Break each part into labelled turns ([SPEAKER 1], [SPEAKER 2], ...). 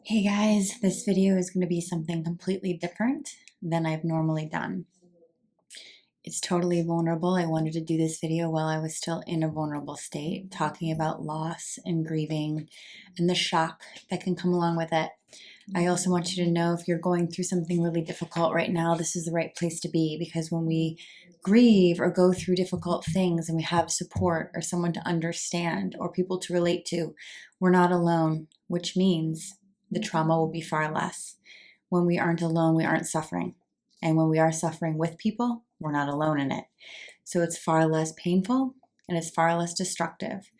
[SPEAKER 1] Hey guys, this video is going to be something completely different than I've normally done. It's totally vulnerable. I wanted to do this video while I was still in a vulnerable state, talking about loss and grieving and the shock that can come along with it. I also want you to know if you're going through something really difficult right now, this is the right place to be, because when we grieve or go through difficult things and we have support or someone to understand or people to relate to, we're not alone, which means the trauma will be far less. When we aren't alone, we aren't suffering. And when we are suffering with people, we're not alone in it. So it's far less painful and it's far less destructive.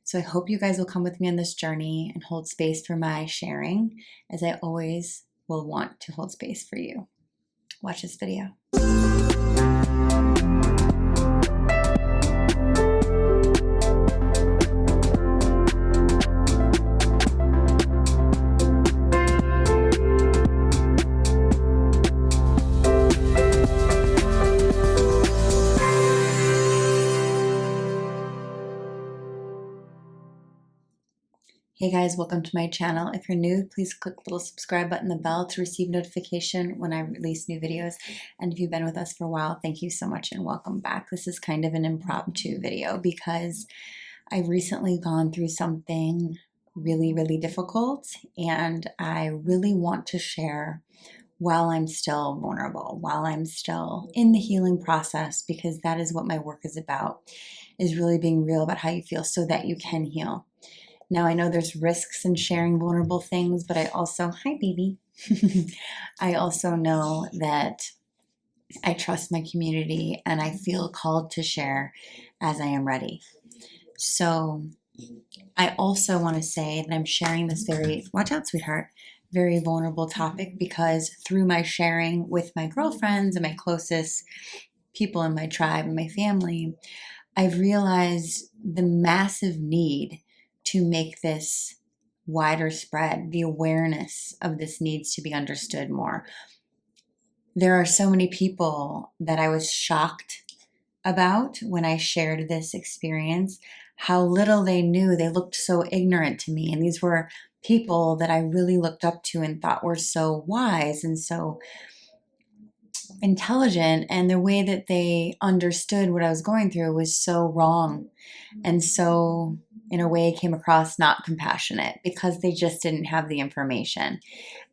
[SPEAKER 1] So I hope you guys will come with me on this journey and hold space for my sharing, as I always will want to hold space for you. Watch this video. Hey guys, welcome to my channel. If you're new, please click the little subscribe button, the bell, to receive notification when I release new videos. And if you've been with us for a while, thank you so much and welcome back. This is kind of an impromptu video because I've recently gone through something really difficult, and I really want to share while I'm still vulnerable, while I'm still in the healing process, because that is what my work is about, is really being real about how you feel so that you can heal. Now, I know there's risks in sharing vulnerable things, but I also, hi baby, I also know that I trust my community and I feel called to share as I am ready. So I also want to say that I'm sharing this watch out sweetheart, very vulnerable topic, because through my sharing with my girlfriends and my closest people in my tribe and my family, I've realized the massive need to make this wider spread. The awareness of this needs to be understood more. There are so many people that I was shocked about when I shared this experience, how little they knew. They looked so ignorant to me. And these were people that I really looked up to and thought were so wise and so intelligent, and the way that they understood what I was going through was so wrong, and so in a way came across not compassionate because they just didn't have the information.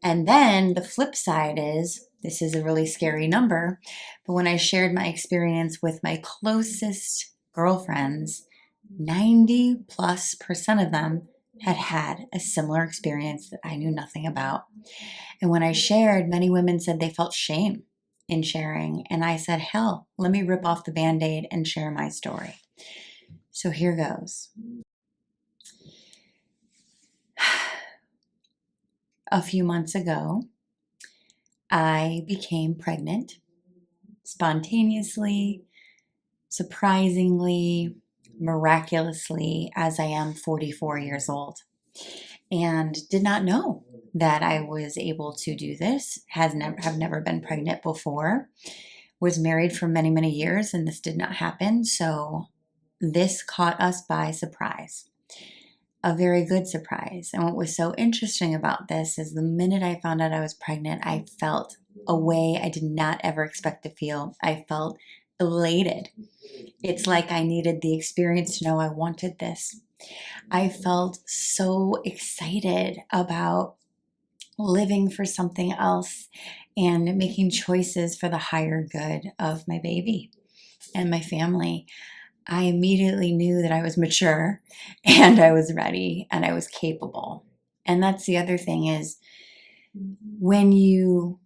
[SPEAKER 1] And then the flip side is, this is a really scary number, but when I shared my experience with my closest girlfriends, 90+% of them had had a similar experience that I knew nothing about. And when I shared, many women said they felt shame in sharing. And I said, hell, let me rip off the Band-Aid and share my story. So here goes. A few months ago, I became pregnant spontaneously, surprisingly, miraculously, as I am 44 years old, and did not know that I was able to do this. Have never been pregnant before. Was married for many years, and this did not happen. So this caught us by surprise, a very good surprise. And what was so interesting about this is the minute I found out I was pregnant, I felt a way I did not ever expect to feel. I felt elated. It's like I needed the experience to know I wanted this. I felt so excited about living for something else and making choices for the higher good of my baby and my family. I immediately knew that I was mature and I was ready and I was capable. And that's the other thing, is when you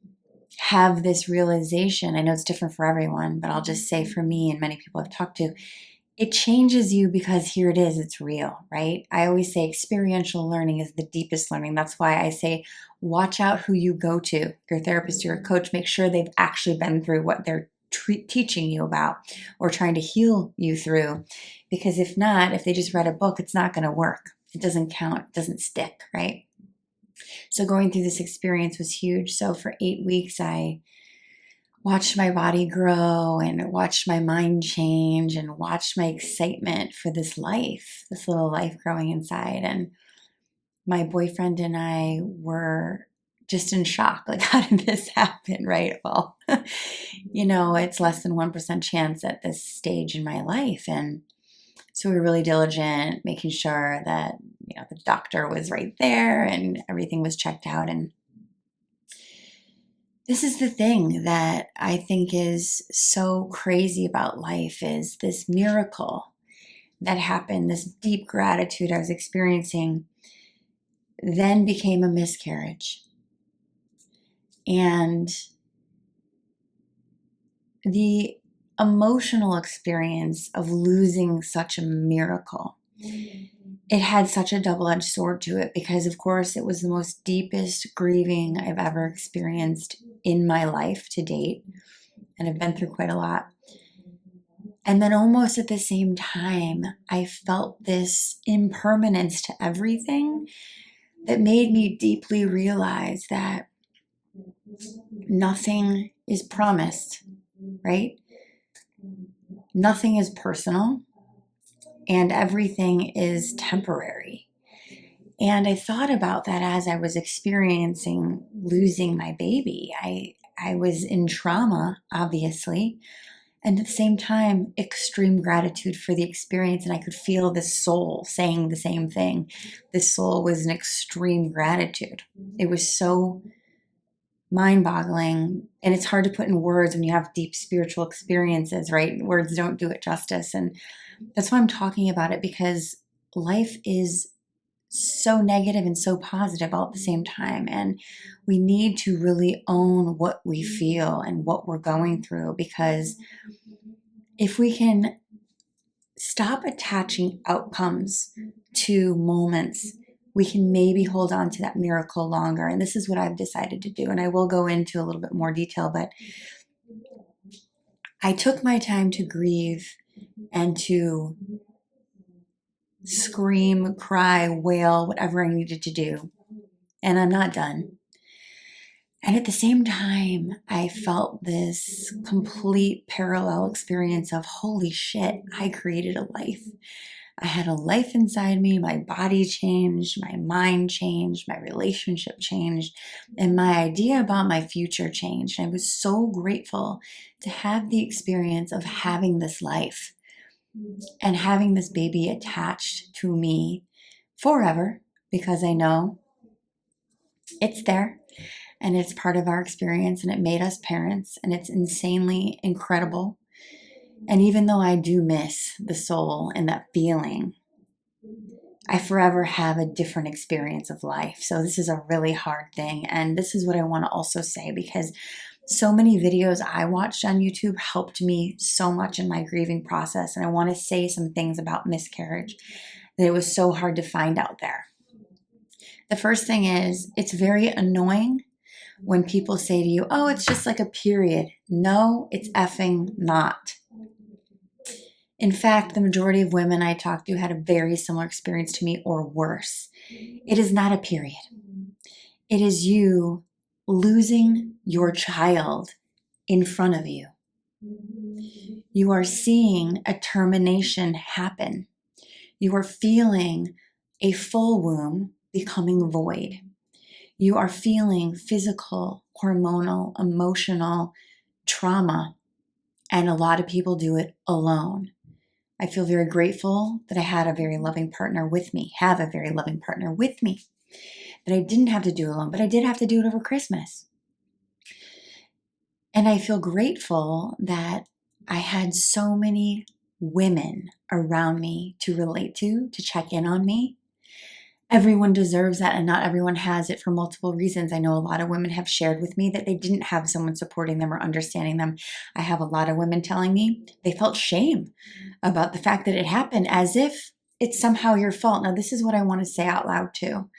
[SPEAKER 1] have this realization, I know it's different for everyone, but I'll just say for me and many people I've talked to, it changes you because here it is, it's real, right? I always say experiential learning is the deepest learning. That's why I say, watch out who you go to, your therapist, your coach. Make sure they've actually been through what they're teaching you about or trying to heal you through. Because if not, if they just read a book, it's not going to work. It doesn't count, it doesn't stick, right? So going through this experience was huge. So for 8 weeks, I watched my body grow and watched my mind change and watched my excitement for this life, this little life growing inside. And my boyfriend and I were just in shock. Like, how did this happen? Right? Well, it's less than 1% chance at this stage in my life. And so we were really diligent, making sure that, the doctor was right there and everything was checked out. And this is the thing that I think is so crazy about life, is this miracle that happened, this deep gratitude I was experiencing, then became a miscarriage. And the emotional experience of losing such a miracle, it had such a double-edged sword to it, because of course it was the most deepest grieving I've ever experienced in my life to date, and I've been through quite a lot. And then almost at the same time, I felt this impermanence to everything that made me deeply realize that nothing is promised, right? Nothing is personal, and everything is temporary. And I thought about that as I was experiencing losing my baby. I was in trauma, obviously, and at the same time, extreme gratitude for the experience. And I could feel this soul saying the same thing. This soul was in extreme gratitude. It was so mind-boggling, and it's hard to put in words when you have deep spiritual experiences, right? Words don't do it justice. And that's why I'm talking about it, because life is so negative and so positive all at the same time. And we need to really own what we feel and what we're going through, because if we can stop attaching outcomes to moments, we can maybe hold on to that miracle longer. And this is what I've decided to do. And I will go into a little bit more detail, but I took my time to grieve and to scream, cry, wail, whatever I needed to do. And I'm not done. And at the same time, I felt this complete parallel experience of, holy shit, I created a life. I had a life inside me. My body changed, my mind changed, my relationship changed, and my idea about my future changed. I was so grateful to have the experience of having this life and having this baby attached to me forever, because I know it's there and it's part of our experience, and it made us parents, and it's insanely incredible. And even though I do miss the soul and that feeling, I forever have a different experience of life. So this is a really hard thing. And this is what I want to also say, because so many videos I watched on YouTube helped me so much in my grieving process. And I want to say some things about miscarriage that it was so hard to find out there. The first thing is, it's very annoying when people say to you, oh, it's just like a period. No, it's effing not. In fact, the majority of women I talked to had a very similar experience to me, or worse. It is not a period. It is you losing your child in front of you. You are seeing a termination happen. You are feeling a full womb becoming void. You are feeling physical, hormonal, emotional trauma, and a lot of people do it alone. I feel very grateful that I had a very loving partner with me, that I didn't have to do alone, but I did have to do it over Christmas. And I feel grateful that I had so many women around me to relate to check in on me. Everyone deserves that, and not everyone has it for multiple reasons. I know a lot of women have shared with me that they didn't have someone supporting them or understanding them. I have a lot of women telling me they felt shame about the fact that it happened, as if it's somehow your fault. Now, this is what I want to say out loud too.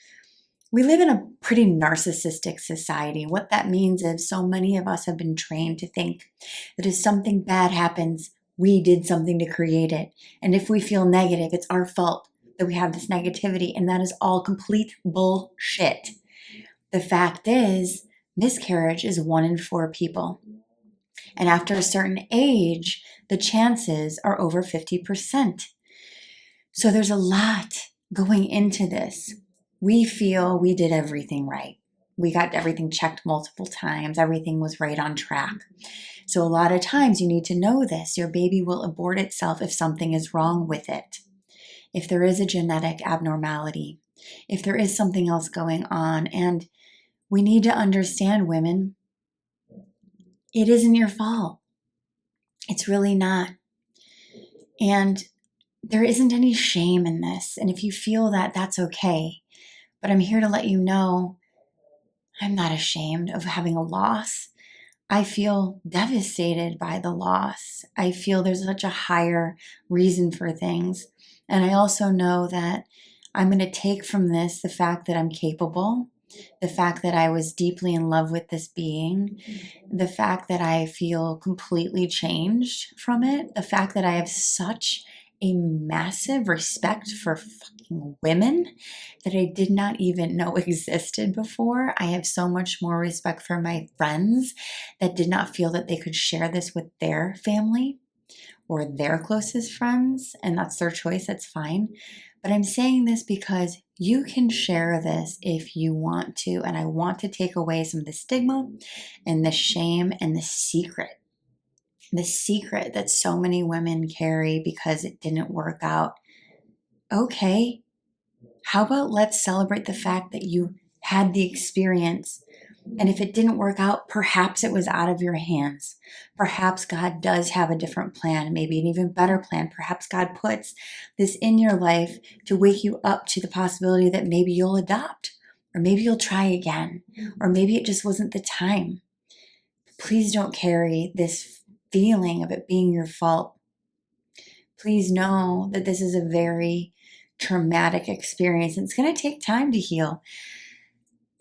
[SPEAKER 1] We live in a pretty narcissistic society. What that means is so many of us have been trained to think that if something bad happens, we did something to create it. And if we feel negative, it's our fault that we have this negativity, and that is all complete bullshit. The fact is, miscarriage is 1 in 4 people. And after a certain age, the chances are over 50%. So there's a lot going into this. we feel we did everything right. We got everything checked multiple times. Everything was right on track. So a lot of times you need to know this. Your baby will abort itself if something is wrong with it. If there is a genetic abnormality, if there is something else going on. And we need to understand, women, it isn't your fault. It's really not. And there isn't any shame in this. And if you feel that, that's okay. But I'm here to let you know I'm not ashamed of having a loss. I feel devastated by the loss. I feel there's such a higher reason for things. And I also know that I'm going to take from this the fact that I'm capable, the fact that I was deeply in love with this being, the fact that I feel completely changed from it, the fact that I have such a massive respect for fucking women that I did not even know existed before. I have so much more respect for my friends that did not feel that they could share this with their family or their closest friends, and that's their choice, that's fine. But I'm saying this because you can share this if you want to, and I want to take away some of the stigma and the shame and the secret that so many women carry because it didn't work out. Okay, how about let's celebrate the fact that you had the experience, and if it didn't work out, perhaps it was out of your hands. Perhaps God does have a different plan, maybe an even better plan. Perhaps God puts this in your life to wake you up to the possibility that maybe you'll adopt, or maybe you'll try again, or maybe it just wasn't the time. Please don't carry this feeling of it being your fault. Please know that this is a very traumatic experience. It's going to take time to heal.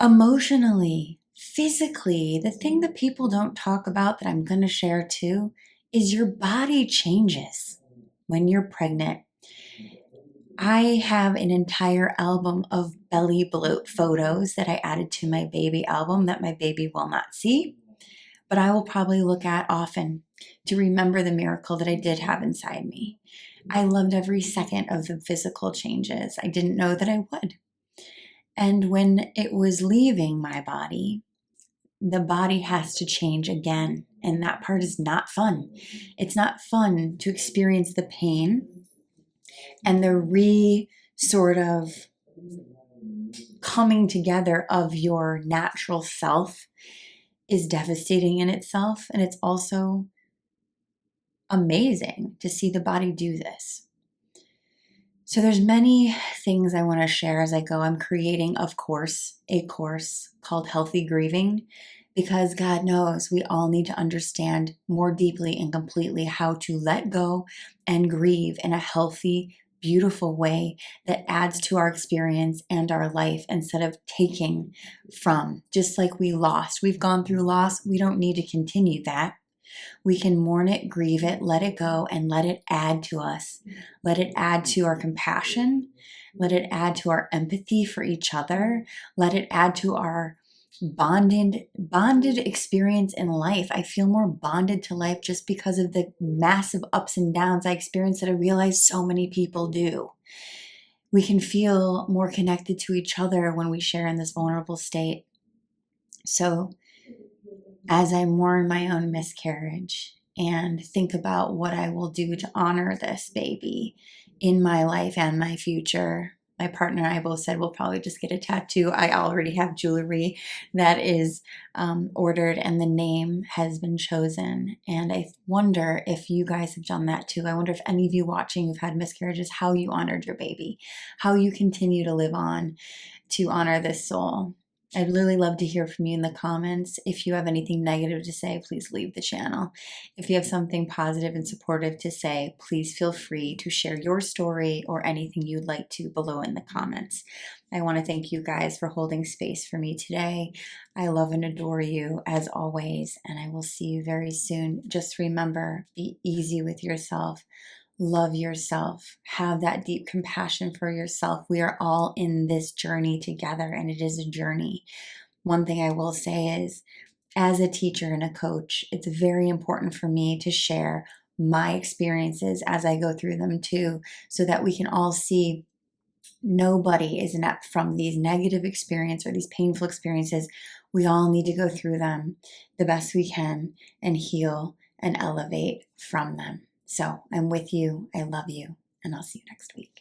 [SPEAKER 1] Emotionally, physically, the thing that people don't talk about that I'm going to share too is your body changes when you're pregnant. I have an entire album of belly bloat photos that I added to my baby album that my baby will not see, but I will probably look at often to remember the miracle that I did have inside me. I loved every second of the physical changes. I didn't know that I would. And when it was leaving my body, the body has to change again. And that part is not fun. It's not fun to experience the pain and the sort of coming together of your natural self is devastating in itself. And it's also amazing to see the body do this. So there's many things I want to share as I go. I'm creating, of course, a course called Healthy Grieving, because God knows we all need to understand more deeply and completely how to let go and grieve in a healthy, beautiful way that adds to our experience and our life instead of taking from. Just like we've gone through loss, we don't need to continue that. We can mourn it, grieve it, let it go, and let it add to us. Let it add to our compassion. Let it add to our empathy for each other. Let it add to our bonded experience in life. I feel more bonded to life just because of the massive ups and downs I experience that I realize so many people do. We can feel more connected to each other when we share in this vulnerable state. So as I mourn my own miscarriage and think about what I will do to honor this baby in my life and my future. My partner and I both said we'll probably just get a tattoo. I already have jewelry that is ordered and the name has been chosen. And I wonder if you guys have done that too. I wonder if any of you watching who've had miscarriages, how you honored your baby, how you continue to live on to honor this soul. I'd really love to hear from you in the comments. If you have anything negative to say, please leave the channel. If you have something positive and supportive to say, please feel free to share your story or anything you'd like to below in the comments. I want to thank you guys for holding space for me today. I love and adore you as always, and I will see you very soon. Just remember, be easy with yourself. Love yourself. Have that deep compassion for yourself. We are all in this journey together, and it is a journey. One thing I will say is, as a teacher and a coach, it's very important for me to share my experiences as I go through them too, so that we can all see Nobody is inept from these negative experiences or these painful experiences. We all need to go through them the best we can and heal and elevate from them. So I'm with you. I love you. And I'll see you next week.